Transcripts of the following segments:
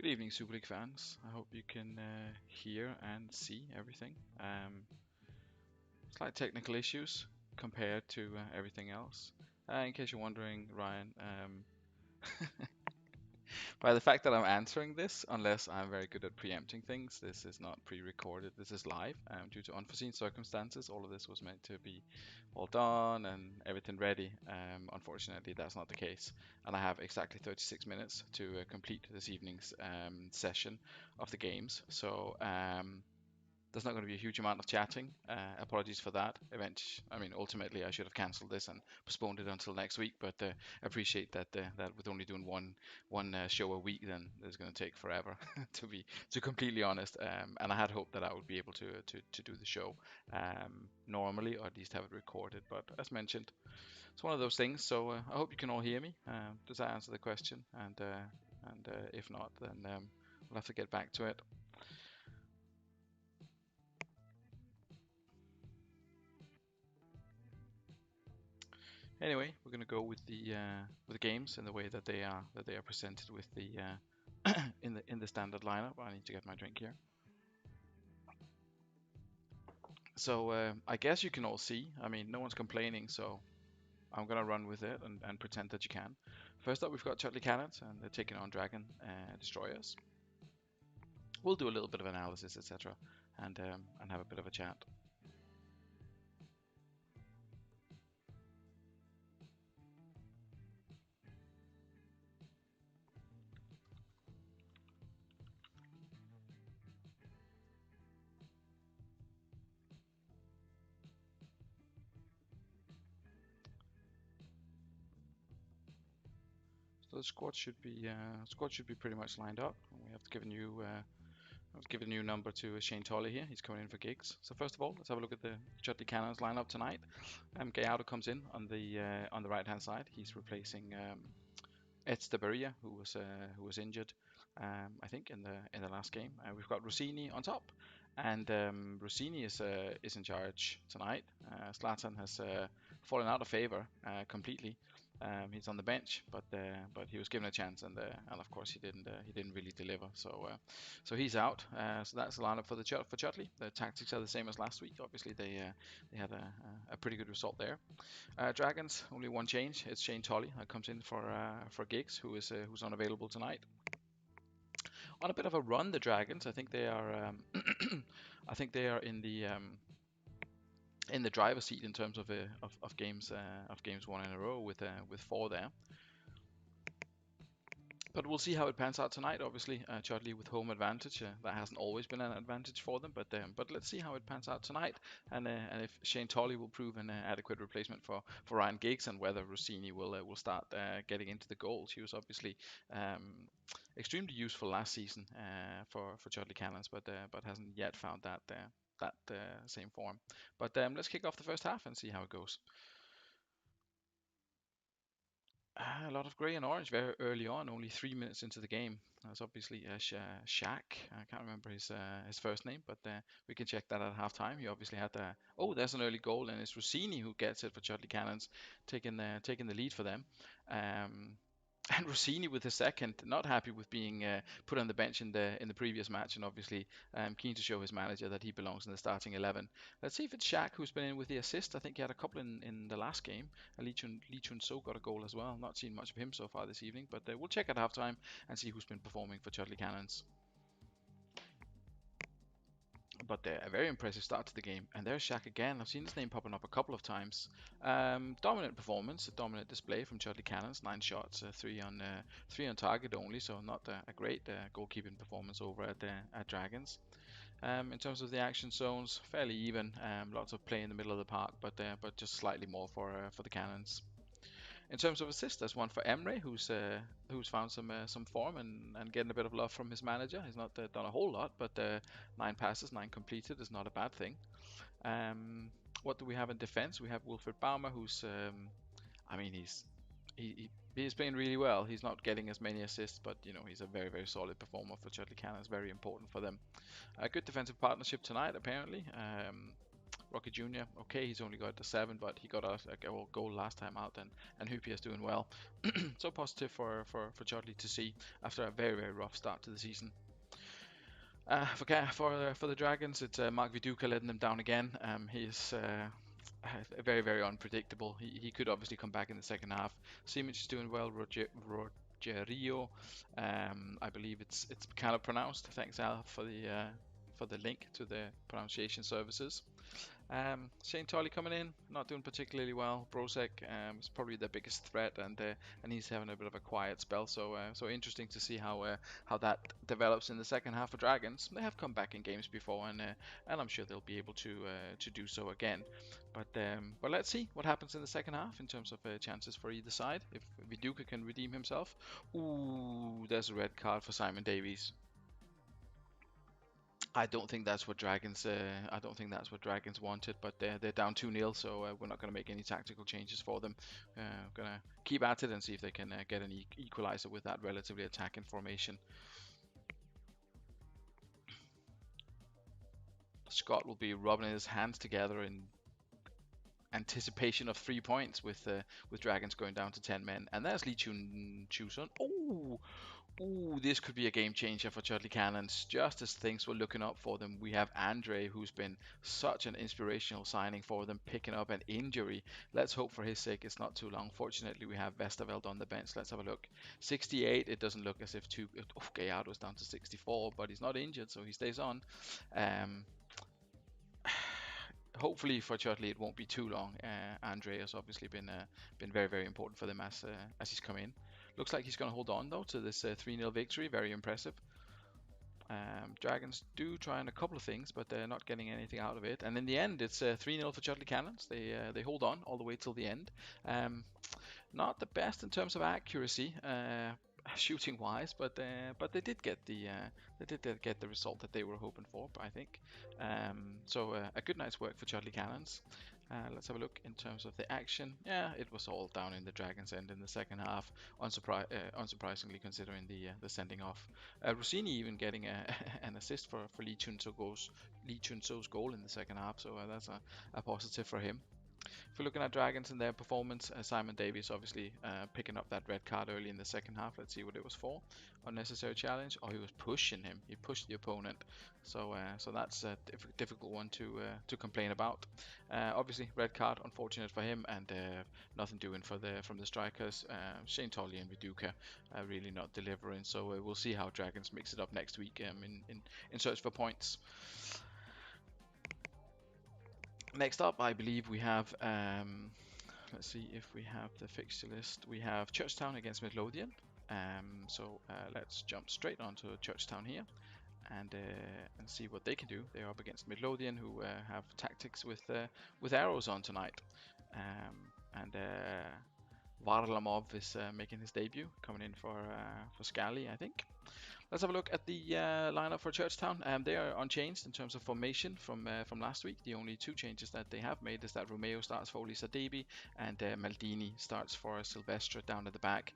Good evening, Super League fans. I hope you can hear and see everything. Slight technical issues compared to everything else. In case you're wondering, Ryan, by the fact that I'm answering this, unless I'm very good at preempting things, this is not pre-recorded. This is live due to unforeseen circumstances. All of this was meant to be all done and everything ready. Unfortunately, that's not the case. And I have exactly 36 minutes to complete this evening's session of the games. So there's not going to be a huge amount of chatting. Apologies for that. Ultimately, I should have cancelled this and postponed it until next week. But I appreciate that with only doing one show a week, then it's going to take forever to completely honest. And I had hoped that I would be able to do the show normally, or at least have it recorded. But as mentioned, it's one of those things. So I hope you can all hear me. Does that answer the question? And if not, then we'll have to get back to it. Anyway, we're going to go with the games in the way that they are presented with the in the standard lineup. I need to get my drink here. So I guess you can all see. I mean, no one's complaining, so I'm gonna run with it and pretend that you can. First up, we've got Chudley Cannons, and they're taking on Dragon Destroyers. We'll do a little bit of analysis, etc., and have a bit of a chat. So the squad should be pretty much lined up. We have given you I've given a new number to Shane Tolley here. He's coming in for gigs. So first of all, let's have a look at the Chudley Cannons lineup tonight. Gallardo comes in on the right hand side. He's replacing Ed Stabaria, who was injured, I think in the last game. We've got Rossini on top, and Rossini is in charge tonight. Zlatan has fallen out of favor completely. He's on the bench, but he was given a chance, and of course he didn't really deliver. So he's out. So that's the lineup for Chudley. The tactics are the same as last week. Obviously they had a pretty good result there. Dragons, only one change. It's Shane Tolley that comes in for gigs, who's unavailable tonight. On a bit of a run, the Dragons. I think they are. I think they are in the driver's seat in terms of games won in a row with 4 there. But we'll see how it pans out tonight. Obviously, Chudley with home advantage. That hasn't always been an advantage for them, but let's see how it pans out tonight, and if Shane Tolley will prove an adequate replacement for Ryan Giggs, and whether Rossini will start getting into the goals. He was obviously extremely useful last season for Chudley Cannons, but hasn't yet found that same form. But let's kick off the first half and see how it goes. A lot of grey and orange very early on, only 3 minutes into the game. That's obviously Shaq. I can't remember his first name, but we can check that at halftime. He obviously had oh, there's an early goal, and it's Rossini who gets it for Chudley Cannons, taking the lead for them. And Rossini with his second, not happy with being put on the bench in the previous match, and obviously keen to show his manager that he belongs in the starting 11. Let's see if it's Shaq who's been in with the assist. I think he had a couple in the last game. Lee Chun So got a goal as well. Not seen much of him so far this evening, but we'll check at halftime and see who's been performing for Chudley Cannons. But a very impressive start to the game. And there's Shaq again. I've seen his name popping up a couple of times. Dominant performance, a dominant display from Chudley Cannons. 9 shots, 3 on target only, so not a great goalkeeping performance over at Dragons. In terms of the action zones, fairly even. Lots of play in the middle of the park, but just slightly more for the Cannons. In terms of assists, there's one for Emre, who's found some form and getting a bit of love from his manager. He's not done a whole lot, but 9 passes, 9 completed is not a bad thing. What do we have in defense? We have Wilfred Baumer, who's he's playing really well. He's not getting as many assists, but he's a very, very solid performer for Chudley Cannons. Very important for them. A good defensive partnership tonight, apparently. Rocky Jr. Okay, he's only got the 7, but he got a goal last time out, and Hyypiä is doing well. So positive for Chudley to see after a very, very rough start to the season. For the Dragons, it's Mark Viduka letting them down again. He's very, very unpredictable. He could obviously come back in the second half. Simic is doing well. Rogerio, I believe it's kind of pronounced. Thanks, Al, for the link to the pronunciation services. Shane Tolley coming in, not doing particularly well. Brosek is probably the biggest threat, and he's having a bit of a quiet spell. So interesting to see how that develops in the second half for Dragons. They have come back in games before, and I'm sure they'll be able to do so again. But let's see what happens in the second half in terms of chances for either side. If Viduka can redeem himself. Ooh, there's a red card for Simon Davies. I don't think that's what Dragons. I don't think that's what Dragons wanted, but they're down 2-0, so we're not going to make any tactical changes for them. Gonna keep at it and see if they can get an equalizer with that relatively attacking formation. Scott will be rubbing his hands together in anticipation of 3 points with Dragons going down to 10 men, and there's Lee Chun-sun. Ooh, this could be a game changer for Chudley Cannons. Just as things were looking up for them, we have Andre, who's been such an inspirational signing for them, picking up an injury. Let's hope for his sake it's not too long. Fortunately, we have Westerveld on the bench. Let's have a look. 68, it doesn't look as if Gallardo's down to 64, but he's not injured, so he stays on. Hopefully for Chudley it won't be too long. Andre has obviously been very, very important for them as he's come in. Looks like he's going to hold on though to this 3-0 victory. Very impressive. Dragons do try on a couple of things, but they're not getting anything out of it. And in the end, it's 3-0 for Chudley Cannons. They hold on all the way till the end. Not the best in terms of accuracy, shooting wise, but they did get the result that they were hoping for, I think. So a good night's work for Chudley Cannons. Let's have a look in terms of the action. Yeah, it was all down in the Dragons' end in the second half, unsurprisingly considering the sending off. Rossini even getting an assist for Lee Chun-so's goal in the second half, so that's a positive for him. If we're looking at Dragons and their performance, Simon Davies obviously picking up that red card early in the second half. Let's see what it was for. Unnecessary challenge. Oh, he was pushing him. He pushed the opponent. So that's a difficult one to complain about. Obviously, red card, unfortunate for him, and nothing doing from the strikers. Shane Tolley and Viduka really not delivering. So we'll see how Dragons mix it up next week in search for points. Next up, I believe we have, let's see if we have the fixture list. We have Churchtown against Midlothian. So let's jump straight onto Churchtown here and see what they can do. They're up against Midlothian, who have tactics with arrows on tonight. And Varlamov is making his debut, coming in for Scally, I think. Let's have a look at the lineup for Churchtown. They are unchanged in terms of formation from last week. The only two changes that they have made is that Romeo starts for Olisa Debi and Maldini starts for Silvestre down at the back.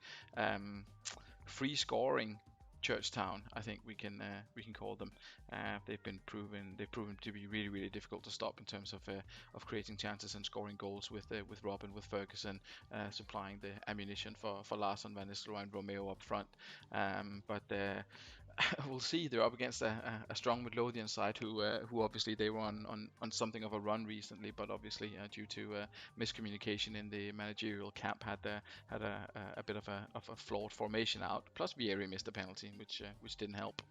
Free scoring Churchtown, I think we can call them. They've proven to be really, really difficult to stop in terms of creating chances and scoring goals with Robin, with Ferguson supplying the ammunition for Larsson, Van Nistelrooy and Romeo up front. But we'll see. They're up against a strong Midlothian side who obviously they were on something of a run recently, but obviously due to miscommunication in the managerial camp had a bit of a flawed formation out. Plus Vieri missed a penalty, which didn't help.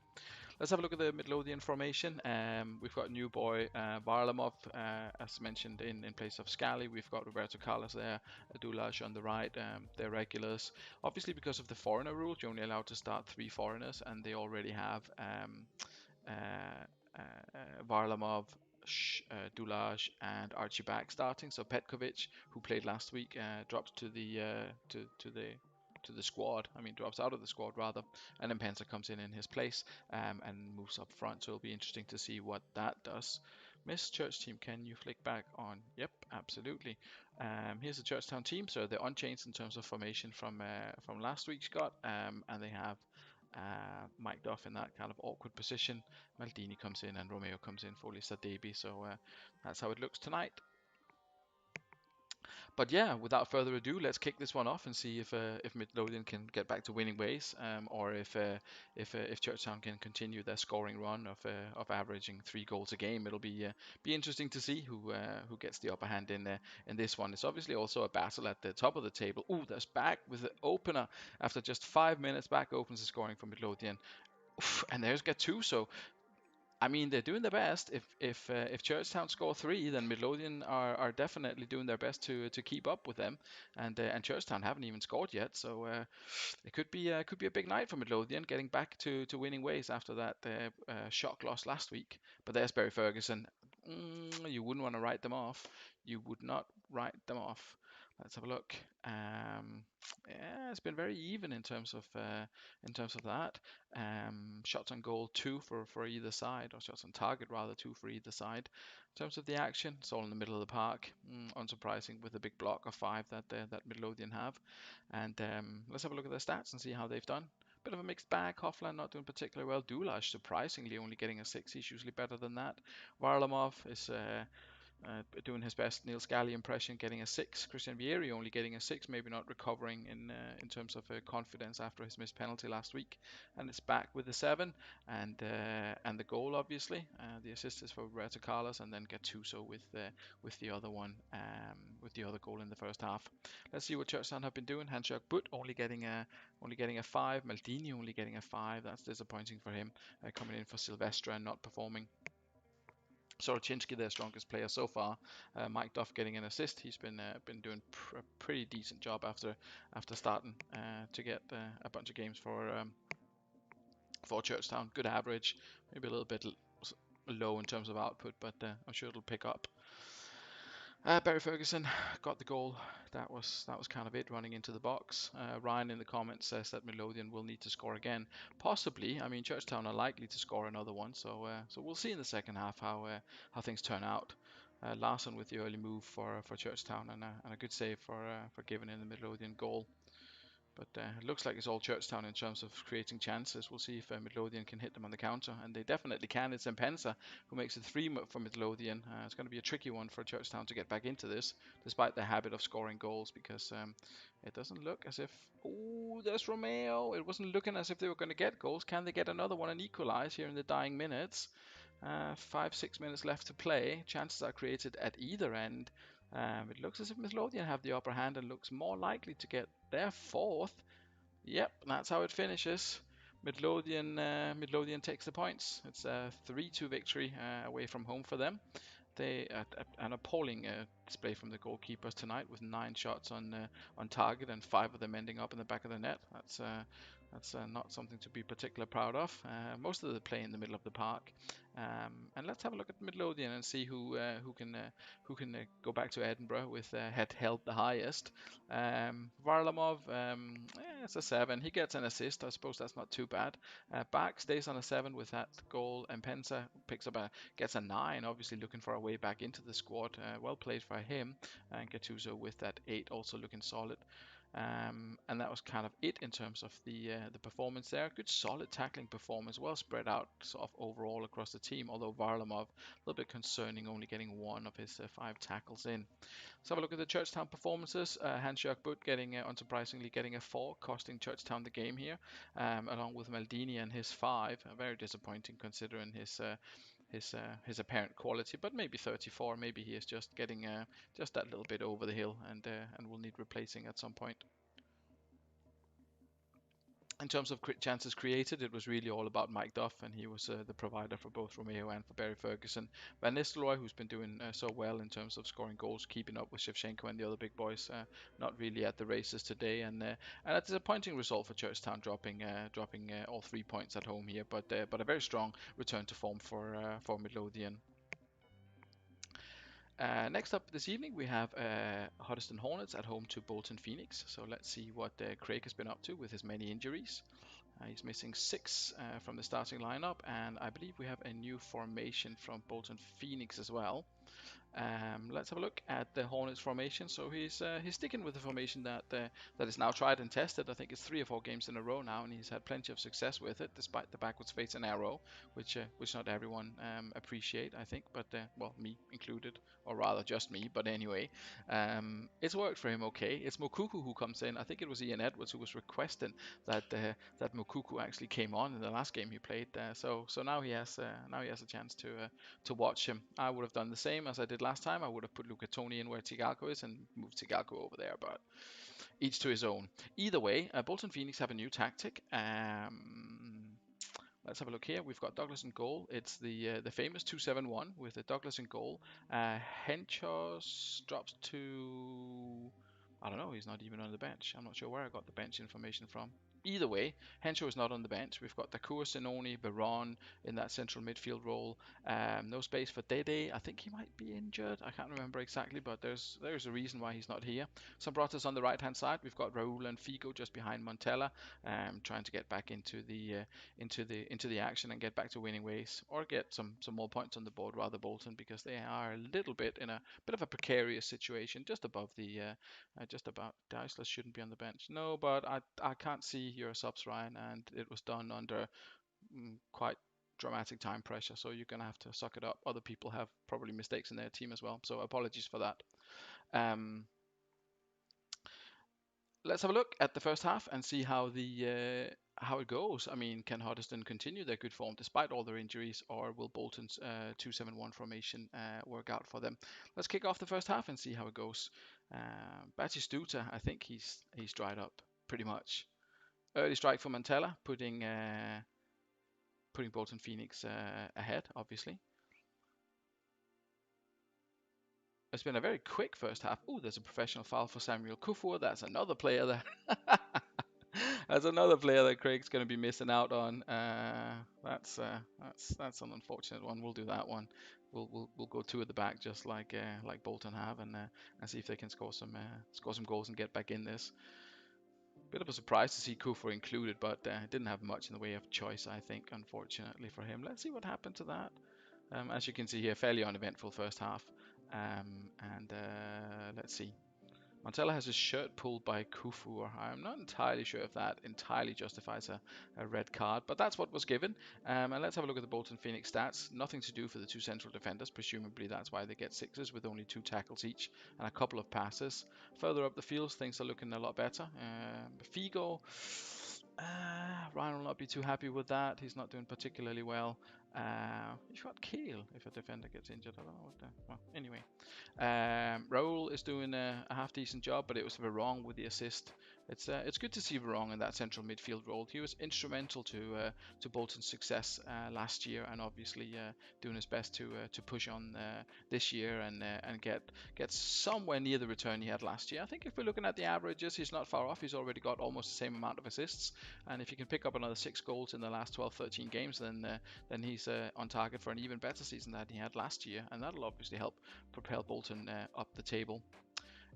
Let's have a look at the Midlothian formation. We've got new boy Varlamov, as mentioned, in place of Scally. We've got Roberto Carlos there, Dulaj on the right. They're regulars. Obviously, because of the foreigner rule, you're only allowed to start 3 foreigners, and they already have Varlamov, Dulaj, and Archie back starting. So Petkovic, who played last week, drops to the squad. I mean, drops out of the squad rather, and then Penza comes in his place and moves up front. So it'll be interesting to see what that does. Miss Church team, can you flick back on? Yep, absolutely. Here's the Churchtown team. So they're unchanged in terms of formation from last week, Scott, and they have Mike Duff in that kind of awkward position. Maldini comes in and Romeo comes in for Lisa Davy. So that's how it looks tonight. But yeah, without further ado, let's kick this one off and see if Midlothian can get back to winning ways, or if Churchtown can continue their scoring run of averaging 3 goals a game. It'll be interesting to see who gets the upper hand in this one. It's obviously also a battle at the top of the table. Ooh, that's back with the opener after just 5 minutes. Back opens the scoring for Midlothian. Oof, and there's Gattuso. I mean, they're doing their best. If Churchtown score 3, then Midlothian are definitely doing their best to keep up with them, and Churchtown haven't even scored yet. So it could be a big night for Midlothian, getting back to winning ways after that shock loss last week. But there's Barry Ferguson. You wouldn't want to write them off. You would not write them off. Let's have a look. Yeah, it's been very even in terms of that. Shots on goal 2 for either side, or shots on target rather 2 for either side. In terms of the action, it's all in the middle of the park. Unsurprising with a big block of 5 that Midlothian have. And let's have a look at their stats and see how they've done. Bit of a mixed bag. Hofland not doing particularly well. Dulaj surprisingly only getting a 6. He's usually better than that. Varlamov is doing his best Neil Scally impression, getting a 6. Christian Vieri only getting a 6, maybe not recovering in terms of confidence after his missed penalty last week, and it's back with the 7, and the goal obviously. The assist is for Roberto Carlos, and then Gattuso with the other one, with the other goal in the first half. Let's see what Churchtown have been doing. Hansjak Butt only getting a 5. Maldini only getting a 5. That's disappointing for him, coming in for Silvestre and not performing. Sorocinski, their strongest player so far. Mike Duff getting an assist. He's been doing a pretty decent job after starting to get a bunch of games for Churchtown. Good average, maybe a little bit low in terms of output, but I'm sure it'll pick up. Barry Ferguson got the goal. That was kind of it, running into the box. Ryan in the comments says that Midlothian will need to score again. Possibly. I mean, Churchtown are likely to score another one, so we'll see in the second half how things turn out. Larson with the early move for Churchtown, and a good save for giving in the Midlothian goal. But it looks like it's all Churchtown in terms of creating chances. We'll see if Midlothian can hit them on the counter, and they definitely can. It's Mpensa who makes it 3 for Midlothian. It's going to be a tricky one for Churchtown to get back into this, despite their habit of scoring goals, because it doesn't look as if... Oh, there's Romeo. It wasn't looking as if they were going to get goals. Can they get another one and equalize here in the dying minutes? 5-6 minutes left to play. Chances are created at either end. It looks as if Midlothian have the upper hand and looks more likely to get their 4th. Yep, that's how it finishes. Midlothian takes the points. It's a 3-2 victory away from home for them. They an appalling display from the goalkeepers tonight, with 9 shots on target and 5 of them ending up in the back of the net. That's not something to be particularly proud of. Most of the play in the middle of the park. And let's have a look at Midlothian and see who can go back to Edinburgh with had held the highest. Varlamov, it's a 7. He gets an assist. I suppose that's not too bad. Back stays on a 7 with that goal. And Mpensa gets a 9. Obviously looking for a way back into the squad. Well played for him. And Gattuso with that 8, also looking solid. And that was kind of it in terms of the performance there. Good solid tackling performance, well spread out sort of overall across the team, although Varlamov a little bit concerning, only getting 1 of his 5 tackles in. Let's have a look at the Churchtown performances. Hansjak Butt getting, unsurprisingly, getting a 4, costing Churchtown the game here, along with Maldini and his 5. Very disappointing considering his apparent quality, but maybe 34. Maybe he is just getting just that little bit over the hill, and will need replacing at some point. In terms of chances created, it was really all about Mike Duff, and he was the provider for both Romeo and for Barry Ferguson. Van Nistelrooy, who's been doing so well in terms of scoring goals, keeping up with Shevchenko and the other big boys, not really at the races today, and a disappointing result for Churchtown, dropping all 3 points at home here, but a very strong return to form for Midlothian. Next up this evening, we have Hoddesdon Hornets at home to Bolton Phoenix. So let's see what Craig has been up to with his many injuries. He's missing 6 from the starting lineup, and I believe we have a new formation from Bolton Phoenix as well. Let's have a look at the Hornets formation. So he's sticking with the formation that is now tried and tested. I think it's 3 or 4 games in a row now, and he's had plenty of success with it, despite the backwards face and arrow, which not everyone appreciate, I think, but well, me included, or rather just me. But anyway, it's worked for him okay. It's Mokuku who comes in. I think it was Ian Edwards who was requesting that Mokuku actually came on in the last game he played. So now he has a chance to watch him. I would have done the same as I did last time. I would have put Luca Toni in where Tigalco is and moved Tigalco over there, but each to his own. Either way, Bolton Phoenix have a new tactic. Let's have a look here. We've got Douglas in goal. It's the famous 271 with Douglas in goal. Henchos drops to, I don't know. He's not even on the bench. I'm not sure where I got the bench information from. Either way, Henshaw is not on the bench. We've got Dakur, Sinoni, Veron in that central midfield role. No space for Dede. I think he might be injured. I can't remember exactly, but there's a reason why he's not here. Sambrata's on the right hand side. We've got Raul and Figo just behind Montella, trying to get back into the action and get back to winning ways, or get some more points on the board rather, Bolton, because they are a little bit in a bit of a precarious situation, just above the just about. Deisler shouldn't be on the bench. No, but I can't see your subs, Ryan, and it was done under quite dramatic time pressure, so you're going to have to suck it up. Other people have probably mistakes in their team as well, so apologies for that. Let's have a look at the first half and see how it goes. I mean, can Hoddesdon continue their good form despite all their injuries, or will Bolton's 2-7-1 formation work out for them? Let's kick off the first half and see how it goes. Batistuta, I think he's dried up pretty much. Early strike for Mantella, putting Bolton Phoenix ahead, obviously. It's been a very quick first half. Oh, there's a professional foul for Samuel Kufur. That's another player that that's another player that Craig's going to be missing out on. That's an unfortunate one. We'll do that one. We'll go 2 at the back, just like Bolton have, and see if they can score some goals and get back in this. Bit of a surprise to see Kufur included, but didn't have much in the way of choice, I think, unfortunately for him. Let's see what happened to that. As you can see here, fairly uneventful first half. Let's see. Montella has his shirt pulled by Kufu. I'm not entirely sure if that entirely justifies a red card, but that's what was given. And let's have a look at the Bolton Phoenix stats. Nothing to do for the 2 central defenders. Presumably that's why they get 6s with only 2 tackles each and a couple of passes. Further up the field, things are looking a lot better. Figo, Ryan will not be too happy with that. He's not doing particularly well. You've got Keel if a defender gets injured. I don't know what the... Well, anyway. Raul is doing a half decent job, but it was Verong with the assist. It's good to see Verong in that central midfield role. He was instrumental to Bolton's success last year, and obviously doing his best to push on this year and get somewhere near the return he had last year. I think if we're looking at the averages, he's not far off. He's already got almost the same amount of assists, and if he can pick up another 6 goals in the last 12-13 games, then he's on target for an even better season than he had last year, and that'll obviously help propel Bolton up the table.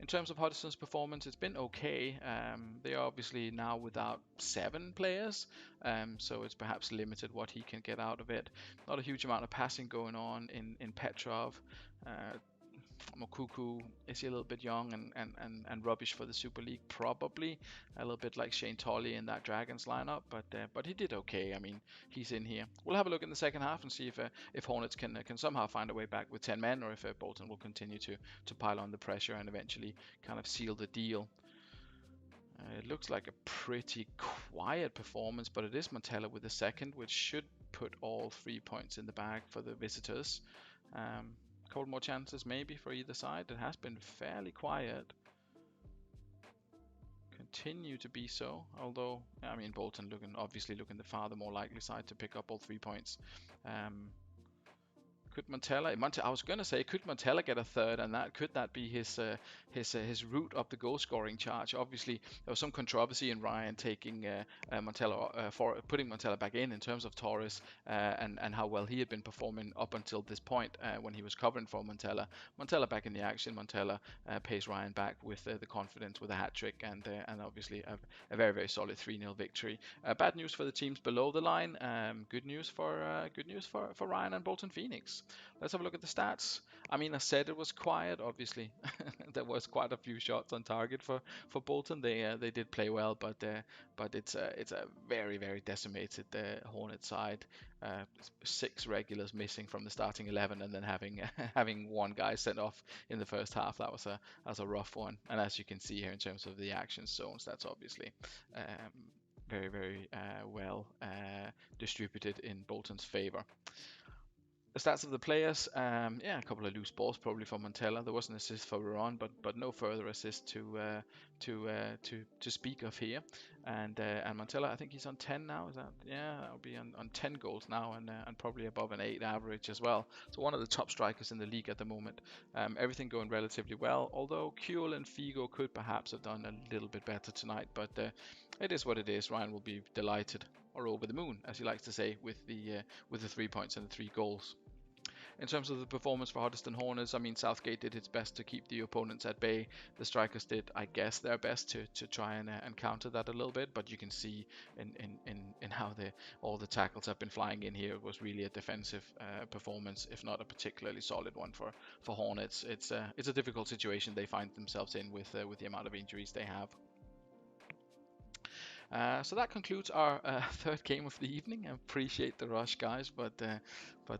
In terms of Hoddesdon's performance, it's been okay. They are obviously now without 7 players, so it's perhaps limited what he can get out of it. Not a huge amount of passing going on in Petrov. Mokuku, is he a little bit young and rubbish for the Super League? Probably a little bit like Shane Tolley in that Dragons lineup, but he did okay. I mean, he's in here. We'll have a look in the second half and see if Hornets can somehow find a way back with 10 men, or if Bolton will continue to pile on the pressure and eventually kind of seal the deal. It looks like a pretty quiet performance, but it is Montella with the second, which should put all 3 points in the bag for the visitors. Couple more chances maybe for either side. It has been fairly quiet. Continue to be so, although I mean Bolton obviously looking the far the more likely side to pick up all 3 points. Could Montella? I was gonna say, could Montella get a third, and could that be his route up the goal scoring charge? Obviously, there was some controversy in Ryan taking Montella for putting Montella back in terms of Torres and how well he had been performing up until this point when he was covering for Montella. Montella back in the action. Montella pays Ryan back with the confidence with a hat trick and obviously a very very solid 3-0 victory. Bad news for the teams below the line. Good news for Ryan and Bolton Phoenix. Let's have a look at the stats. I mean, I said it was quiet. Obviously, there was quite a few shots on target for Bolton. They did play well, but it's a very decimated Hornet side. 6 regulars missing from the starting 11, and then having having one guy sent off in the first half. That was a rough one. And as you can see here in terms of the action zones, that's obviously very well distributed in Bolton's favour. The stats of the players, yeah, a couple of loose balls probably for Montella. There was an assist for Veron, but no further assist to speak of here. And Montella, I think he's on 10 now. Is that? Yeah, that'll be on 10 goals now, and probably above an 8 average as well. So one of the top strikers in the league at the moment. Everything going relatively well. Although Kuhl and Figo could perhaps have done a little bit better tonight, but it is what it is. Ryan will be delighted, or over the moon, as he likes to say, with the 3 points and the 3 goals. In terms of the performance for Hoddesdon Hornets, I mean, Southgate did its best to keep the opponents at bay. The strikers did, I guess, their best to try and counter that a little bit. But you can see in how all the tackles have been flying in here. It was really a defensive performance, if not a particularly solid one for Hornets. It's a difficult situation they find themselves in with the amount of injuries they have. So that concludes our third game of the evening. I appreciate the rush, guys, but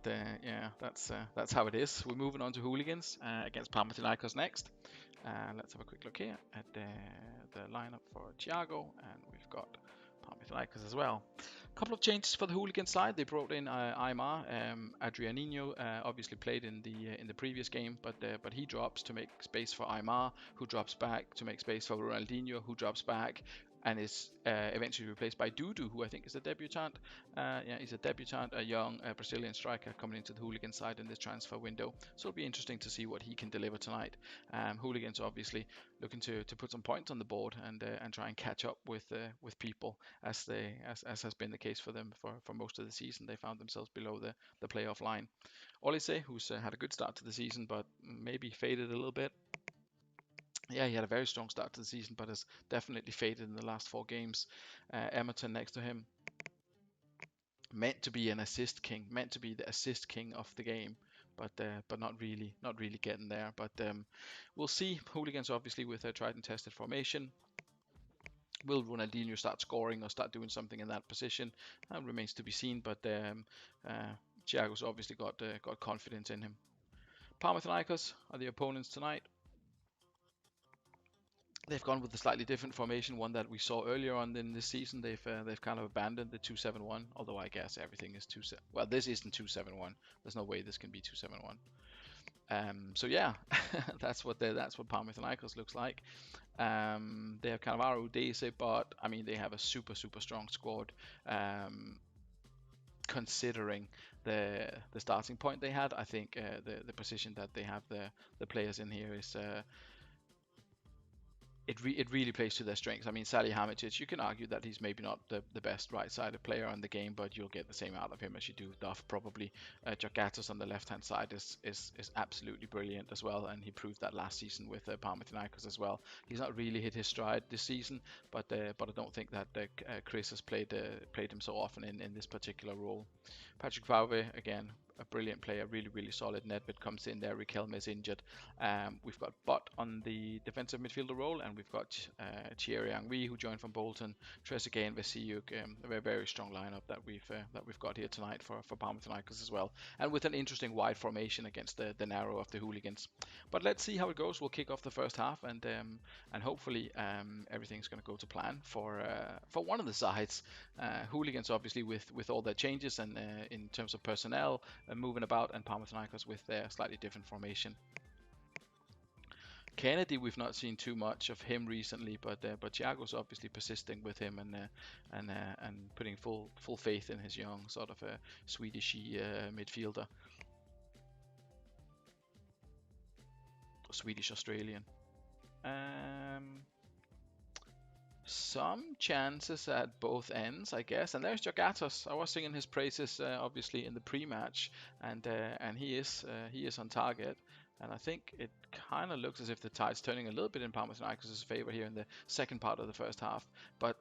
yeah, that's how it is. We're moving on to Hooligans against Panathinaikos next. Let's have a quick look here at the lineup for Thiago, and we've got Panathinaikos as well. A couple of changes for the Hooligan side. They brought in Aymar. Adrianinho obviously played in the previous game, but he drops to make space for Aymar, who drops back to make space for Ronaldinho, who drops back and is eventually replaced by Dudu, who I think is a debutant. Yeah, he's a debutant, a young Brazilian striker coming into the Hooligan side in this transfer window. So it'll be interesting to see what he can deliver tonight. Hooligans obviously looking to put some points on the board and try and catch up with people, as has been the case for them for most of the season. They found themselves below the playoff line. Olise, who's had a good start to the season, but maybe faded a little bit. Yeah, he had a very strong start to the season, but has definitely faded in the last 4 games. Emerton next to him, meant to be an assist king, meant to be the assist king of the game, but not really getting there. But we'll see. Hooligans obviously with a tried and tested formation. Will Ronaldinho start scoring or start doing something in that position? Remains to be seen. But Thiago's obviously got confidence in him. Panathinaikos are the opponents tonight. They've gone with a slightly different formation, one that we saw earlier on in this season. They've kind of abandoned the 2-7-1, although I guess everything is 2-7. Well, this isn't 2-7-1. There's no way this can be 2-7-1. So yeah, that's what Panathinaikos looks like. They have kind of Arudese, but I mean they have a super strong squad. Considering the starting point they had, I think the position that they have the players in here is. It really plays to their strengths. I mean, Salihamidzic, you can argue that he's maybe not the best right-sided player in the game, but you'll get the same out of him as you do Duff probably. Jagatos on the left-hand side is absolutely brilliant as well, and he proved that last season with Panathinaikos as well. He's not really hit his stride this season, but I don't think that Chris has played him so often in this particular role. Patrick Vauve, again, a brilliant player, really solid. Nedved comes in there. Riquelme is injured. We've got Butt on the defensive midfielder role, and we've got Thierry Henry, who joined from Bolton, Trezeguet and Vesiyuk. A very strong lineup that we've got here tonight for Panathinaikos as well, and with an interesting wide formation against the narrow of the Hooligans. But let's see how it goes. We'll kick off the first half, and hopefully everything's going to go to plan for one of the sides. Hooligans obviously with all their changes and in terms of personnel. Moving about, and Panathinaikos with their slightly different formation. Kennedy, we've not seen too much of him recently, but Thiago's obviously persisting with him and putting full faith in his young sort of a Swedish midfielder, Swedish Australian. Some chances at both ends, I guess. And there's Jagatos. I was singing his praises obviously in the pre-match, and he is on target. And I think it kind of looks as if the tide's turning a little bit in Panathinaikos' favor here in the second part of the first half. But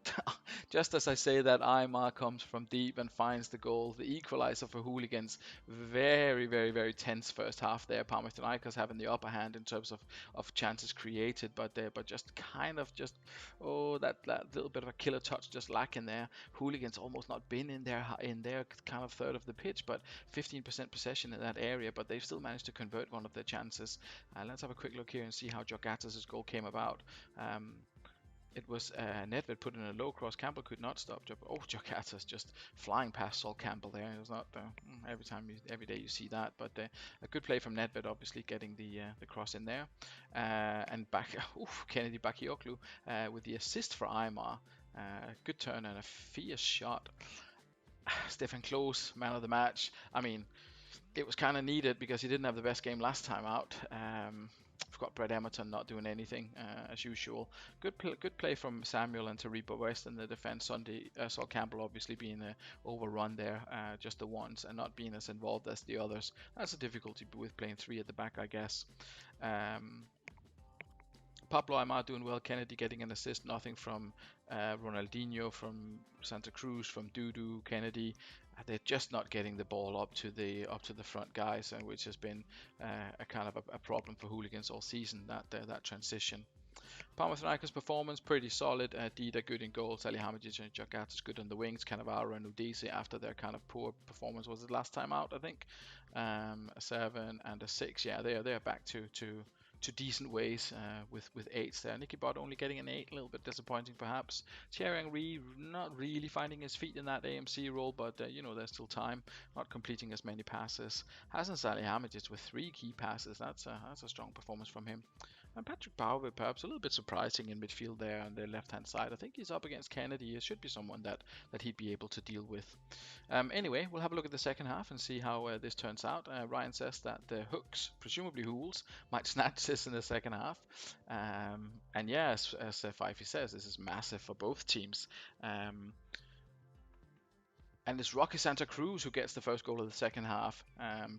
just as I say that, Aymar comes from deep and finds the goal, the equalizer for Hooligans. Very, very, very tense first half there. Panathinaikos having the upper hand in terms of chances created, but just kind of just, oh, that little bit of a killer touch just lacking there. Hooligans almost not been in their kind of third of the pitch, but 15% possession in that area, but they've still managed to convert one of their chances. Let's have a quick look here and see how Jorgatas' goal came about. It was Nedved put in a low cross. Campbell could not stop. Jorgatas just flying past Sol Campbell there. It was not every day you see that, but a good play from Nedved, obviously getting the cross in there. And back, Kennedy Bakayoglu with the assist for Aymar. Good turn and a fierce shot. Stefan Klose, man of the match. I mean, it was kind of needed because he didn't have the best game last time out. We've got Brett Emerton not doing anything as usual. Good play from Samuel and Taribo West in the defense. Sol Campbell obviously being overrun there just the once and not being as involved as the others. That's a difficulty with playing three at the back, I guess. Pablo Aymar doing well. Kennedy getting an assist. Nothing from Ronaldinho, from Santa Cruz, from Dudu, Kennedy. They're just not getting the ball up to the front guys, which has been a kind of a problem for Hooligans all season. That transition. Panathinaikos performance pretty solid. Dida good in goal. Salihamidzic and Jorgatas good on the wings. Cannavaro and Udese after their kind of poor performance was it last time out, I think. A 7 and a 6. Yeah, they're back to decent ways with 8s there. Nicky Bott only getting an 8, a little bit disappointing perhaps. Thierry Henry not really finding his feet in that AMC role, but there's still time. Not completing as many passes. Hasan Salihamidzic with 3 key passes. That's a strong performance from him. And Patrick Bauer perhaps a little bit surprising in midfield there on the left-hand side. I think he's up against Kennedy. It should be someone that he'd be able to deal with. Anyway, we'll have a look at the second half and see how this turns out. Ryan says that the Hooks, presumably Hools, might snatch this in the second half. And yeah, as Fifey says, this is massive for both teams. And it's Rocky Santa Cruz who gets the first goal of the second half,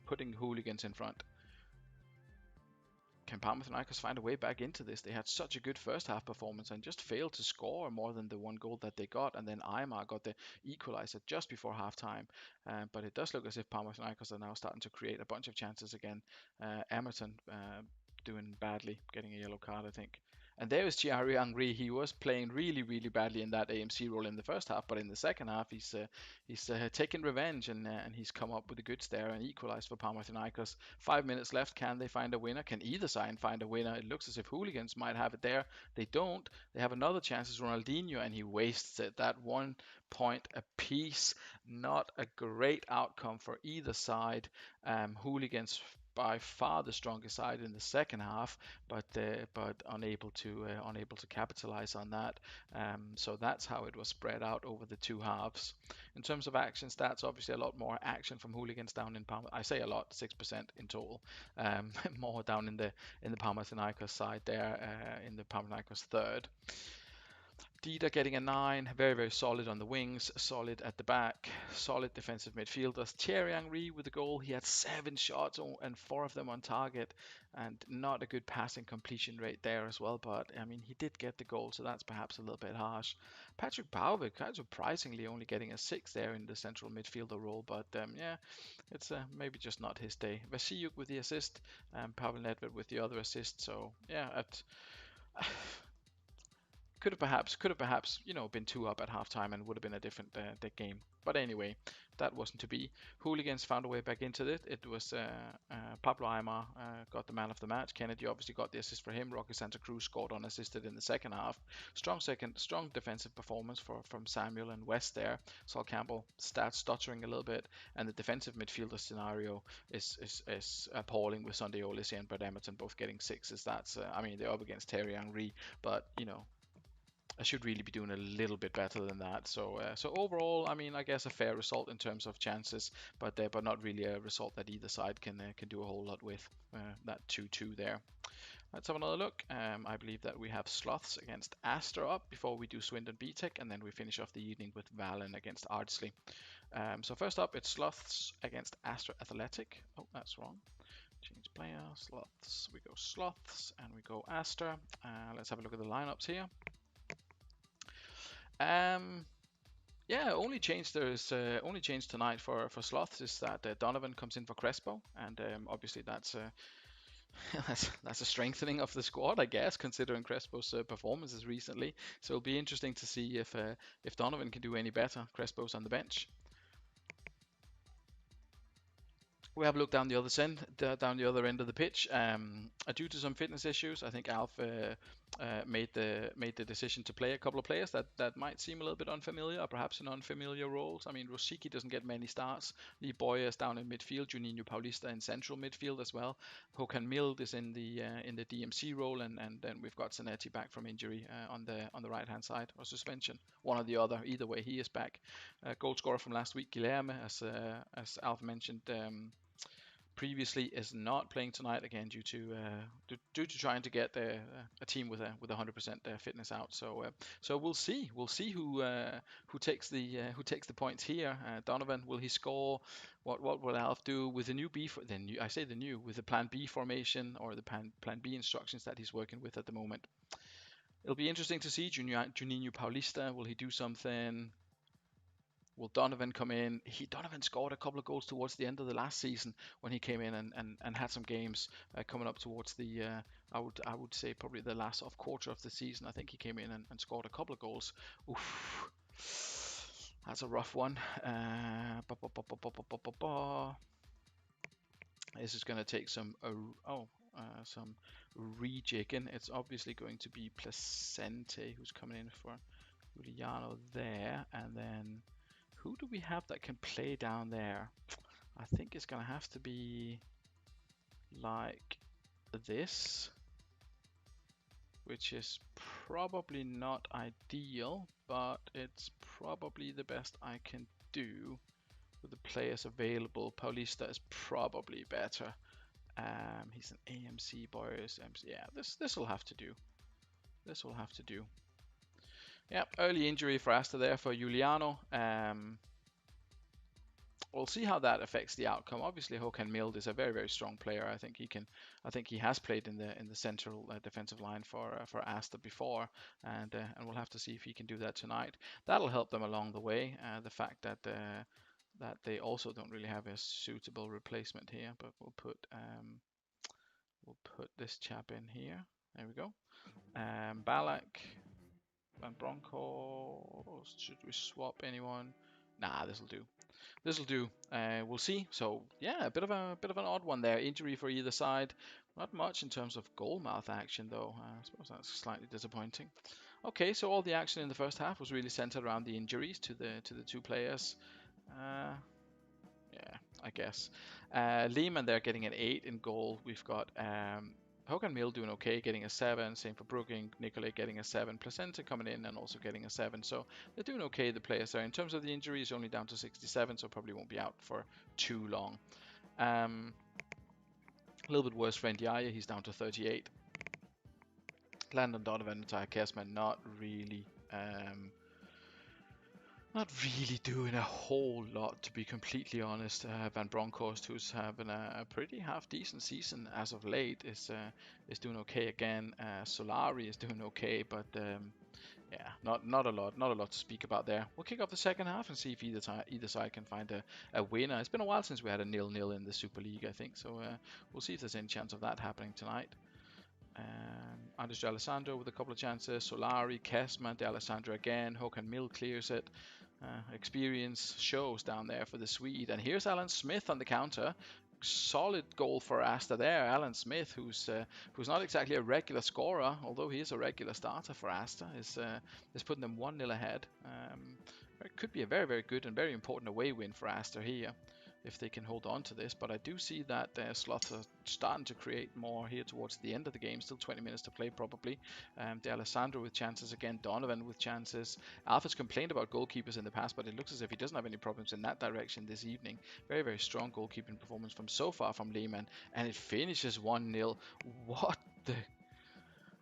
putting Hooligans in front. Can Panathinaikos find a way back into this? They had such a good first half performance and just failed to score more than the one goal that they got. And then Aymar got the equalizer just before halftime. But it does look as if Panathinaikos are now starting to create a bunch of chances again. Emerton doing badly, getting a yellow card, I think. And there is Thierry Henry. He was playing really, really badly in that AMC role in the first half, but in the second half, he's taken revenge and he's come up with the goods there and equalized for Panathinaikos. 5 minutes left. Can they find a winner? Can either side find a winner? It looks as if Hooligans might have it there. They don't. They have another chance. It's Ronaldinho, and he wastes it. That 1 point apiece. Not a great outcome for either side. Hooligans by far the strongest side in the second half, but unable to capitalize on that. So that's how it was spread out over the two halves. In terms of action stats, obviously a lot more action from Hooligans down in I say a lot, 6% in total. More down in the Panathinaikos side there, in the Panathinaikos third. Dida getting a 9, very, very solid on the wings, solid at the back, solid defensive midfielders. Thierry Henry with the goal, he had 7 shots and 4 of them on target, and not a good passing completion rate there as well, but I mean, he did get the goal, so that's perhaps a little bit harsh. Patrick Bauer, kind of surprisingly, only getting a 6 there in the central midfielder role, but yeah, it's maybe just not his day. Vasiliuk with the assist, Pavel Nedved with the other assist, so yeah, could have perhaps, been 2 up at halftime and would have been a different game. But anyway, that wasn't to be. Hooligans found a way back into it. It was Pablo Aymar got the man of the match. Kennedy obviously got the assist for him. Rocky Santa Cruz scored unassisted in the second half. Strong defensive performance from Samuel and West there. Sol Campbell starts stuttering a little bit, and the defensive midfielder scenario is appalling with Sunday Olise and Brett Emerton both getting 6s. That's I mean, they're up against Thierry Henry, but I should really be doing a little bit better than that. So overall, I mean, I guess a fair result in terms of chances, but not really a result that either side can do a whole lot with. That 2-2 there. Let's have another look. I believe that we have Sloths against Astor up before we do Swindon BTEC, and then we finish off the evening with Valen against Ardsley. So first up, it's Sloths against Astor Athletic. Oh, that's wrong. Change player, sloths. We go sloths and we go Aster. Let's have a look at the lineups here. Yeah, only change only change tonight for sloths is that Donovan comes in for Crespo, and obviously that's that's a strengthening of the squad, I guess, considering Crespo's performances recently. So it'll be interesting to see if Donovan can do any better. Crespo's on the bench. We have a look down the other end of the pitch. Due to some fitness issues, I think Alf made the decision to play a couple of players that might seem a little bit unfamiliar, or perhaps in unfamiliar roles. I mean, Rosicky doesn't get many starts. Lee Boyer is down in midfield. Juninho Paulista in central midfield as well. Håkan Mild is in the DMC role, and then we've got Zanetti back from injury on the right hand side, or suspension, one or the other. Either way, he is back. Goal scorer from last week, Guilherme, as Alf mentioned. Previously is not playing tonight again due to trying to get a team with 100% fitness out. So we'll see who takes the points here. Donovan, will he score? What will Alf do with the new with the plan B formation or the plan B instructions that he's working with at the moment? It'll be interesting to see Juninho Paulista. Will he do something? Will Donovan come in? Donovan scored a couple of goals towards the end of the last season when he came in and had some games coming up towards the I would say probably the last off quarter of the season. I think he came in and scored a couple of goals. Oof, that's a rough one. This is going to take some rejigging. It's obviously going to be Placente who's coming in for Juliano there, and then who do we have that can play down there? I think it's going to have to be like this, which is probably not ideal, but it's probably the best I can do with the players available. Paulista is probably better. He's an AMC boy. Yeah, this will have to do. This will have to do. Yeah, early injury for Asta there for Juliano. We'll see how that affects the outcome. Obviously, Håkan Mild is a very, very strong player. I think he has played in the central defensive line for Asta before, and we'll have to see if he can do that tonight. That'll help them along the way. The fact that they also don't really have a suitable replacement here, but we'll put this chap in here. There we go. Balak, Van Bronckhorst. Should we swap anyone? Nah, this'll do. This'll do. We'll see. So yeah, a bit of an odd one there. Injury for either side. Not much in terms of goal mouth action though. I suppose that's slightly disappointing. Okay, so all the action in the first half was really centered around the injuries to the two players. Yeah, I guess. Lehman there getting an 8 in goal. We've got Håkan Mild doing okay, getting a 7. Same for Brooking. Nicolay getting a 7. Placenta coming in and also getting a 7. So they're doing okay, the players there. In terms of the injuries, only down to 67, so probably won't be out for too long. A little bit worse for Ndiaye. He's down to 38. Landon Donovan and Tyre Kesman not really doing a whole lot, to be completely honest. Van Bronckhorst, who's having a pretty half-decent season as of late, is doing okay again. Solari is doing okay, but yeah, not a lot to speak about there. We'll kick off the second half and see if either side can find a winner. It's been a while since we had a 0-0 in the Super League, I think, so we'll see if there's any chance of that happening tonight. Anders D'Alessandro with a couple of chances. Solari, Kesman, D'Alessandro again. Håkan Mild clears it. Experience shows down there for the Swede. And here's Alan Smith on the counter. Solid goal for Asta there. Alan Smith, who's not exactly a regular scorer, although he is a regular starter for Asta, is putting them 1-0 ahead. It could be a very, very good and very important away win for Asta here, if they can hold on to this. But I do see that Sloth are starting to create more here towards the end of the game. Still 20 minutes to play probably. D'Alessandro with chances again. Donovan with chances. Alpha's complained about goalkeepers in the past, but it looks as if he doesn't have any problems in that direction this evening. Very, very strong goalkeeping performance from so far from Lehman. And it finishes 1-0. What the...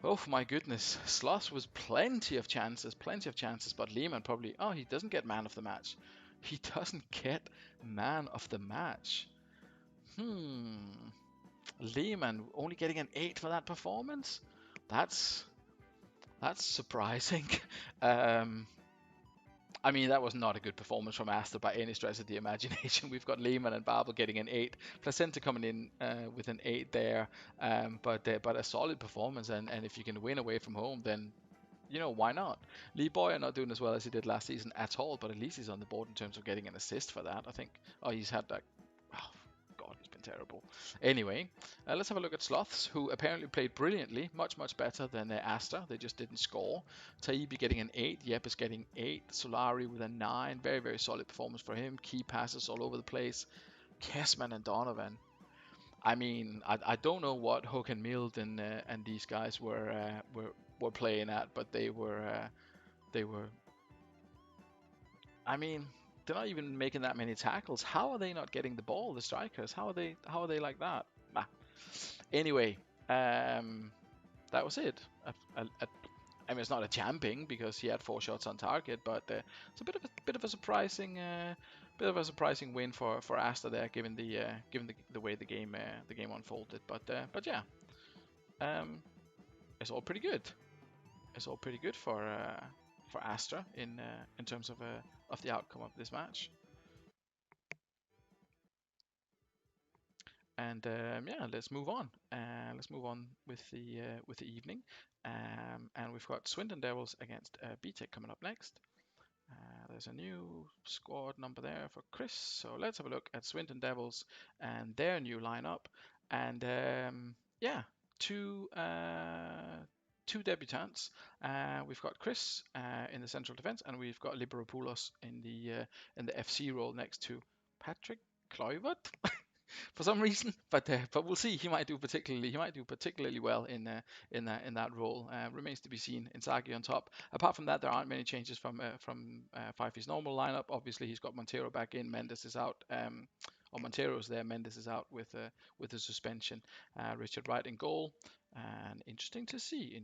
Oh my goodness. Sloth was plenty of chances, but Lehman probably... Oh, he doesn't get man of the match. He doesn't get man of the match. Lehman only getting an 8 for that performance. That's surprising. um, I mean, that was not a good performance from Astor by any stretch of the imagination. We've got Lehman and Babel getting an 8, Placenta coming in with an 8 there, but a solid performance. And if you can win away from home, then why not? Lee Boyer not doing as well as he did last season at all, but at least he's on the board in terms of getting an assist for that. I think. Oh, he's had that. Oh, God, he's been terrible. Anyway, let's have a look at Sloths, who apparently played brilliantly, much better than Asta. They just didn't score. Taibbi getting an 8, Yep is getting 8, Solari with a 9. Very solid performance for him. Key passes all over the place. Kessman and Donovan. I mean, I don't know what Hook and Mild and these guys were playing at, but they were. I mean, they're not even making that many tackles. How are they not getting the ball? The strikers. How are they like that? Nah. Anyway, that was it. I mean, it's not a champing because he had 4 shots on target, but it's a bit of a surprising win for Asta there, given the way the game unfolded. But yeah, um, it's all pretty good. It's all pretty good for Astra in terms of the outcome of this match. And yeah, let's move on. Let's move on with the evening. And we've got Swindon Devils against BTEC coming up next. There's a new squad number there for Chris. So let's have a look at Swindon Devils and their new lineup. And yeah, two debutants. We've got Chris in the central defense, and we've got Liberopoulos in the FC role next to Patrick Kluivert for some reason. But we'll see. He might do particularly well in that role. Remains to be seen. Inzaghi on top. Apart from that, there aren't many changes from Fifey's normal lineup. Obviously, he's got Montero back in. Mendes is out. Or Montero's there. Mendes is out with the suspension. Richard Wright in goal. And interesting to see.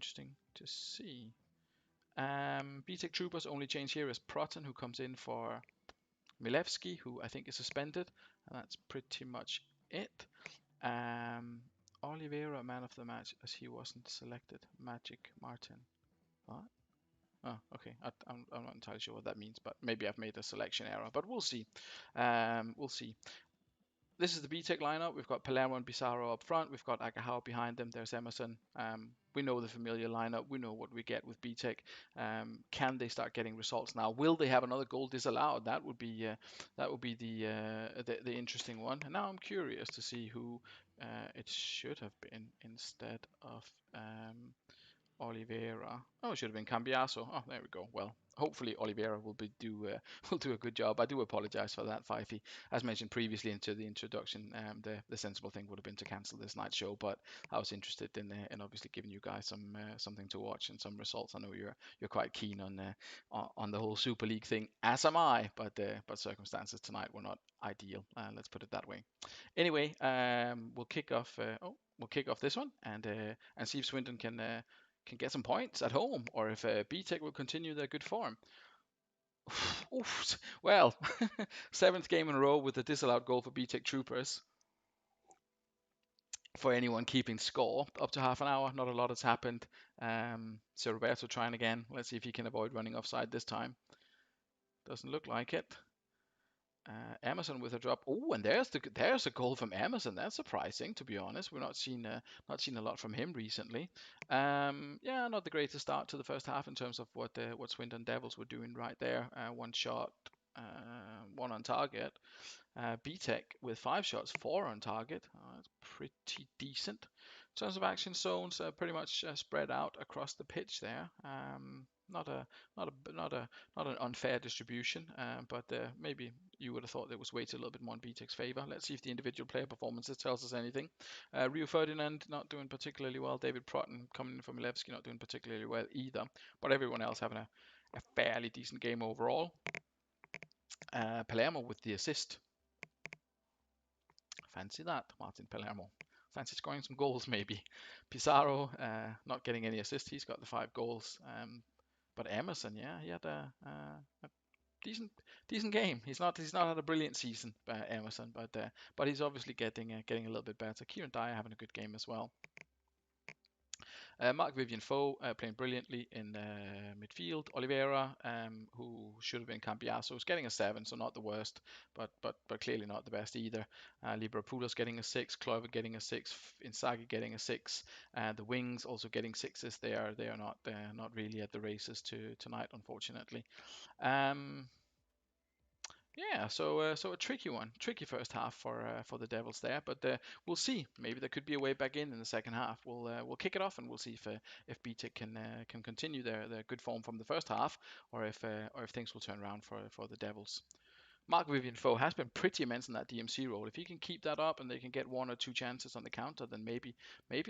BTEC Troopers only change here is Proton, who comes in for Milevski, who I think is suspended, and that's pretty much it. Oliveira, man of the match, as he wasn't selected. Magic Martin. What? Oh, okay. I'm not entirely sure what that means, but maybe I've made a selection error. But we'll see. We'll see. This is the BTEC lineup. We've got Palermo and Pizarro up front. We've got Agahao behind them. There's Emerson. We know the familiar lineup. We know what we get with BTEC. Can they start getting results now? Will they have another goal disallowed? That would be the interesting one. And now I'm curious to see who it should have been instead of Oliveira. Oh, it should have been Cambiaso. Oh, there we go. Well, hopefully Oliveira will will do a good job. I do apologise for that, Fifey. As mentioned previously into the introduction, the sensible thing would have been to cancel this night show, but I was interested in obviously giving you guys something to watch and some results. I know you're quite keen on the whole Super League thing, as am I, but circumstances tonight were not ideal. Let's put it that way. Anyway, we'll kick off. We'll kick off this one and see if Swindon can get some points at home, or if BTEC will continue their good form. Oof, well, 7th game in a row with a disallowed goal for BTEC Troopers. For anyone keeping score, up to half an hour, not a lot has happened. So Roberto trying again. Let's see if he can avoid running offside this time. Doesn't look like it. Emerson with a drop. Oh, and there's a goal from Emerson. That's surprising, to be honest. We're not seen a lot from him recently. Yeah, not the greatest start to the first half in terms of what Swindon Devils were doing right there. 1 shot, 1 on target. BTEC with 5 shots, 4 on target. That's pretty decent. In terms of action zones, pretty much spread out across the pitch there. Not an unfair distribution, but maybe you would have thought it was weighted a little bit more in BTEC's favour. Let's see if the individual player performances tells us anything. Rio Ferdinand not doing particularly well. David Proton coming in from Milevski not doing particularly well either. But everyone else having a fairly decent game overall. Palermo with the assist. Fancy that, Martin Palermo. Fancy scoring some goals maybe. Pizarro not getting any assists. He's got the 5 goals. But Emerson, yeah, he had a decent decent game. He's not had a brilliant season, Emerson, but he's obviously getting a little bit better. Kieran Dyer having a good game as well. Mark Vivian Foe playing brilliantly in midfield. Oliveira, who should have been Cambiaso, is getting a 7, so not the worst, but clearly not the best either. Libera getting a 6, Kluivert getting a 6, Inzaghi getting a 6. The wings also getting 6s. They are not really at the races tonight, unfortunately. Um, yeah, so a tricky one, tricky first half for the Devils there, but we'll see. Maybe there could be a way back in the second half. We'll kick it off and we'll see if BTIC can continue their good form from the first half, or if things will turn around for the Devils. Mark Vivian Foe has been pretty immense in that DMC role. If he can keep that up and they can get one or two chances on the counter, then maybe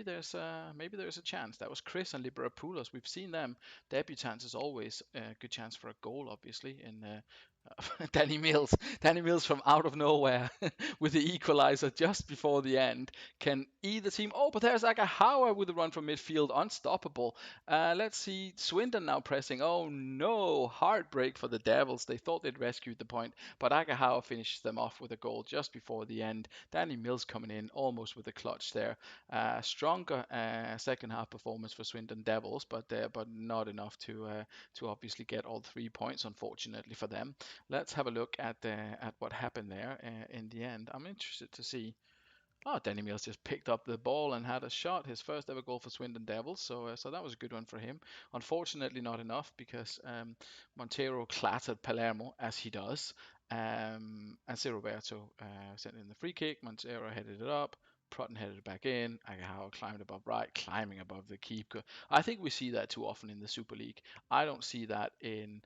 there's a chance. That was Chris and Liberopoulos. We've seen them. Debutants is always a good chance for a goal, obviously. In Danny Mills. Danny Mills from out of nowhere with the equaliser just before the end can either team. Oh, but there's Agahawa with a run from midfield, unstoppable. Let's see Swindon now pressing. Oh no, heartbreak for the Devils. They thought they'd rescued the point, but Agahawa finishes them off with a goal just before the end. Danny Mills coming in almost with a clutch there. Stronger second half performance for Swindon Devils, but not enough to obviously get all 3 points, unfortunately for them. Let's have a look at what happened there in the end. I'm interested to see. Oh, Danny Mills just picked up the ball and had a shot, his first ever goal for Swindon Devils. So that was a good one for him. Unfortunately, not enough because Montero clattered Palermo as he does, and C. Roberto sent in the free kick. Montero headed it up. Prutton headed it back in. Agahawa climbed above right, climbing above the keeper. I think we see that too often in the Super League. I don't see that in.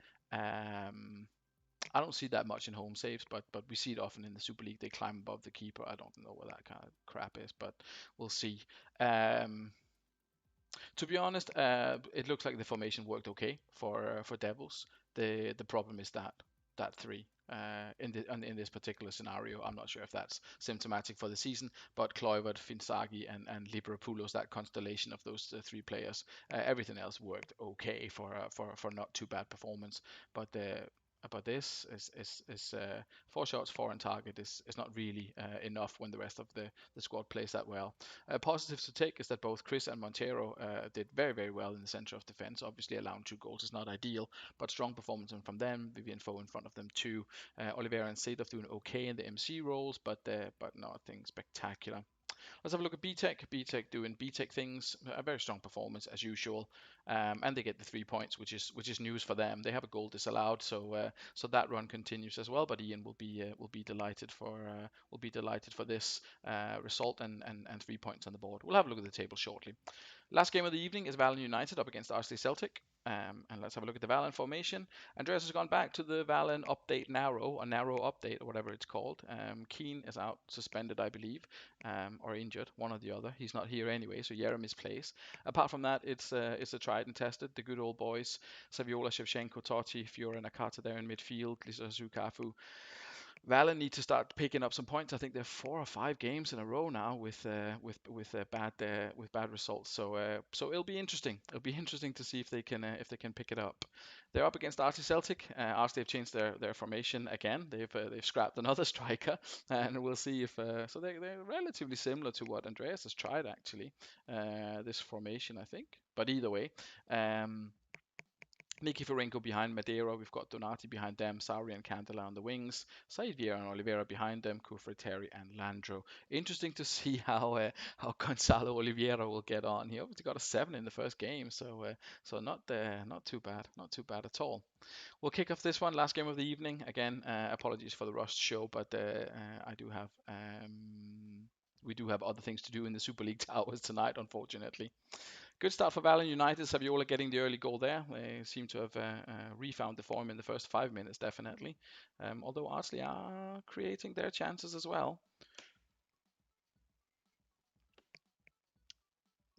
I don't see that much in home saves, but we see it often in the Super League. They climb above the keeper. I don't know what that kind of crap is, but we'll see. To be honest, it looks like the formation worked okay for Devils. The problem is that three. In this particular scenario, I'm not sure if that's symptomatic for the season, but Kluivert, Finzaghi, and Liberopoulos, that constellation of those three players, everything else worked okay for not too bad performance. But this is 4 shots, 4 on target is not really enough when the rest of the squad plays that well. Positives to take is that both Chris and Montero did very, very well in the center of defense. Obviously, allowing 2 goals is not ideal, but strong performance from them. Vivian Foe in front of them too. Oliveira and Sadov doing okay in the MC roles, but nothing spectacular. Let's have a look at BTEC. BTEC doing BTEC things. A very strong performance as usual, and they get the 3 points, which is news for them. They have a goal disallowed, so that run continues as well. But Ian will be delighted for this result and 3 points on the board. We'll have a look at the table shortly. Last game of the evening is Valen United up against Arsenal Celtic. And let's have a look at the Valen formation. Andreas has gone back to the Valen update narrow update, or whatever it's called. Keane is out, suspended, I believe, or injured, one or the other. He's not here anyway, so Jeremy's plays. Apart from that, it's a tried and tested, the good old boys. Saviola, Shevchenko, Totti, Fiore, Nakata there in midfield, Lisa Zukafu. Valen need to start picking up some points. I think they're 4 or 5 games in a row now with bad results. So it'll be interesting. It'll be interesting to see if they can pick it up. They're up against Arsenal Celtic. Arsenal have changed their formation again. They've scrapped another striker, and we'll see if so they're relatively similar to what Andreas has tried actually. This formation, I think. But either way. Nikiforenko behind Madeira. We've got Donati behind them, Sauri and Candela on the wings, Said Vieira and Oliveira behind them, Kufreteri and Landro. Interesting to see how Gonzalo Oliveira will get on. He obviously got a 7 in the first game, so not too bad, not too bad at all. We'll kick off this one, last game of the evening. Again, apologies for the rushed show, but I do have. We do have other things to do in the Super League Towers tonight, unfortunately. Good start for Valen United. Saviola getting the early goal there. They seem to have refound the form in the first 5 minutes, definitely. Although Arsenal are creating their chances as well.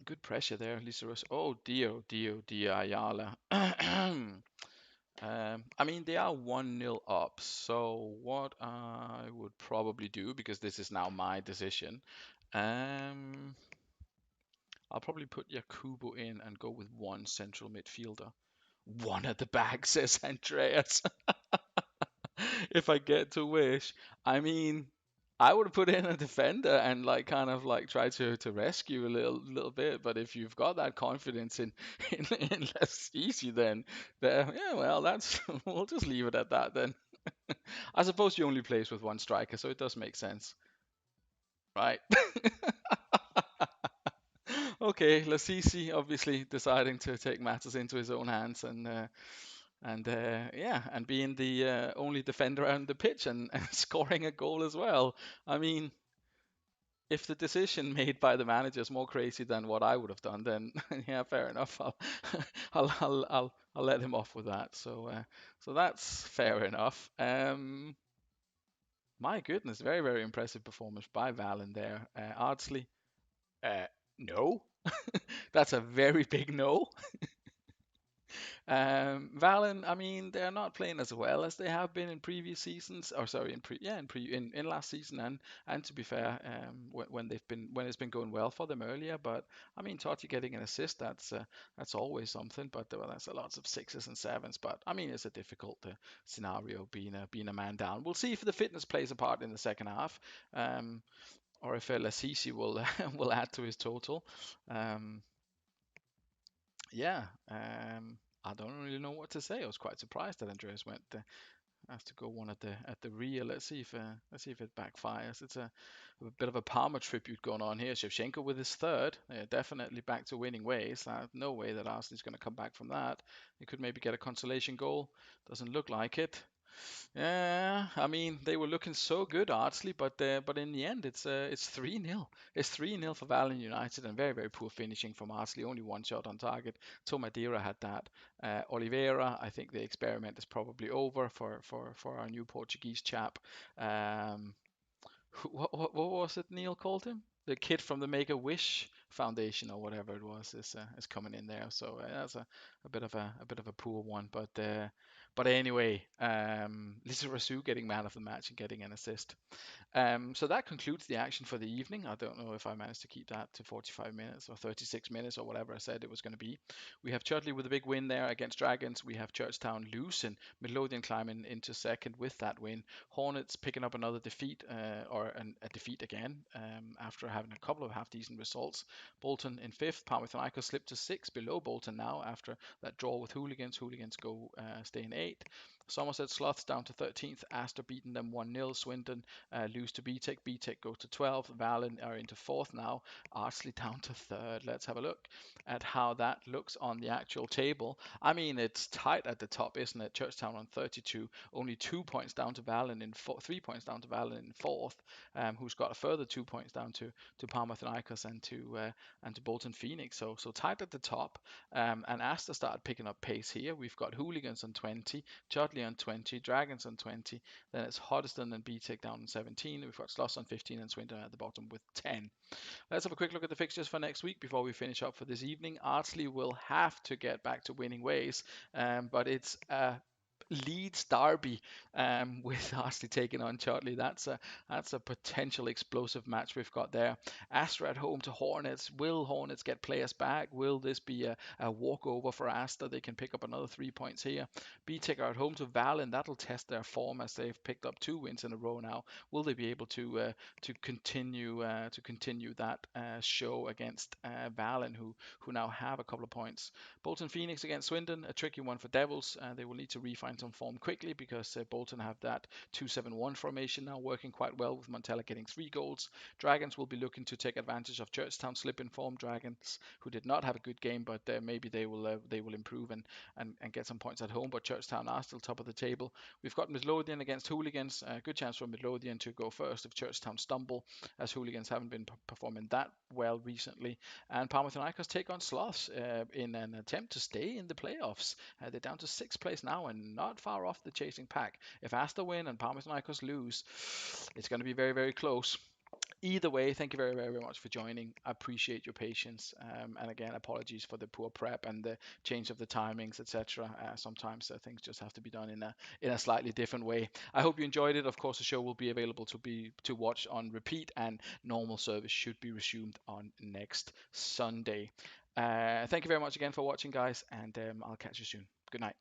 Good pressure there, Lisa. Oh dear, Ayala. I mean, they are 1-0 up. So what I would probably do, because this is now my decision, I'll probably put Yakubu in and go with one central midfielder. One at the back, says Andreas. if I get to wish, I mean, I would put in a defender and like kind of like try to rescue a little bit. But if you've got that confidence in less easy, then yeah, well, that's we'll just leave it at that then. I suppose you only plays with one striker, so it does make sense, right? Okay, Lasisi obviously deciding to take matters into his own hands and yeah, and being the only defender on the pitch and scoring a goal as well. I mean, if the decision made by the manager is more crazy than what I would have done, then yeah, fair enough. I'll let him off with that. So that's fair enough. My goodness, very very impressive performance by Valen there. Ardsley, uh, no, that's a very big no. Valen, I mean, they're not playing as well as they have been in previous seasons, or sorry, in last season, and to be fair, when it's been going well for them earlier. But I mean, Totti getting an assist, that's always something. But well, that's a lots of sixes and sevens. But I mean, it's a difficult scenario being a man down. We'll see if the fitness plays a part in the second half, or if Lasisi will will add to his total. Um, yeah, I don't really know what to say. I was quite surprised that Andreas went has to go one at the rear. Let's see if it backfires. It's a bit of a Palmer tribute going on here. Shevchenko with his third, definitely back to winning ways. No way that Arsenal's going to come back from that. He could maybe get a consolation goal. Doesn't look like it. Yeah, I mean they were looking so good, Ardsley, but in the end it's 3-0. It's 3-0 for Valen United and very very poor finishing from Ardsley. Only one shot on target. Tomadera had that. Oliveira, I think the experiment is probably over for our new Portuguese chap. Um, what was it Neil called him? The kid from the Make a Wish Foundation or whatever it was is coming in there. So that's a bit of a poor one, but anyway, Lisa Rasu getting man of the match and getting an assist. So that concludes the action for the evening. I don't know if I managed to keep that to 45 minutes or 36 minutes or whatever I said it was going to be. We have Chudley with a big win there against Dragons. We have Churchtown loose and Midlothian climbing into second with that win. Hornets picking up another defeat a defeat again after having a couple of half decent results. Bolton in fifth. Palmouth and Icos slipped to sixth, below Bolton now after that draw with Hooligans. Hooligans go stay in eighth. Somerset Sloths down to 13th. Astor beating them 1-0. Swindon lose to BTEC. BTEC go to 12th. Valen are into fourth now. Arsley down to third. Let's have a look at how that looks on the actual table. I mean, it's tight at the top, isn't it? Churchtown on 32, only 2 points down to Valen in 3 points down to Valen in fourth, who's got a further 2 points down to Palmouth and Icos and to Bolton Phoenix. So tight at the top. And Astor started picking up pace here. We've got Hooligans on 20, Chudley on 20, Dragons on 20. Then it's Hoddesdon and BTEC down on 17. We've got Sloss on 15 and Swindon at the bottom with 10. Let's have a quick look at the fixtures for next week before we finish up for this evening. Ardsley will have to get back to winning ways, but it's Leeds derby with Ardsley taking on Chartley. That's a potential explosive match we've got there. Astor at home to Hornets. Will Hornets get players back? Will this be a walkover for Astor? They can pick up another 3 points here. BTEC are at home to Valen. That'll test their form as they've picked up 2 wins in a row now. Will they be able to continue that show against Valen, who now have a couple of points? Bolton Phoenix against Swindon, a tricky one for Devils. They will need to refine some form quickly because Bolton have that 2-7-1 formation now working quite well with Montella getting 3 goals. Dragons will be looking to take advantage of Churchtown slip in form. Dragons who did not have a good game, but maybe they will improve and get some points at home. But Churchtown are still top of the table. We've got Midlothian against Hooligans. Good chance for Midlothian to go first if Churchtown stumble, as Hooligans haven't been performing that well recently. And Palmouth and Icos take on Sloths in an attempt to stay in the playoffs. They're down to 6th place now and not far off the chasing pack. If Astor win and Palmouth and Icos lose, it's going to be very, very close. Either way, thank you very, very, very much for joining. I appreciate your patience. And again, apologies for the poor prep and the change of the timings, etc. Sometimes things just have to be done in a slightly different way. I hope you enjoyed it. Of course, the show will be available to watch on repeat, and normal service should be resumed on next Sunday. Thank you very much again for watching, guys, and I'll catch you soon. Good night.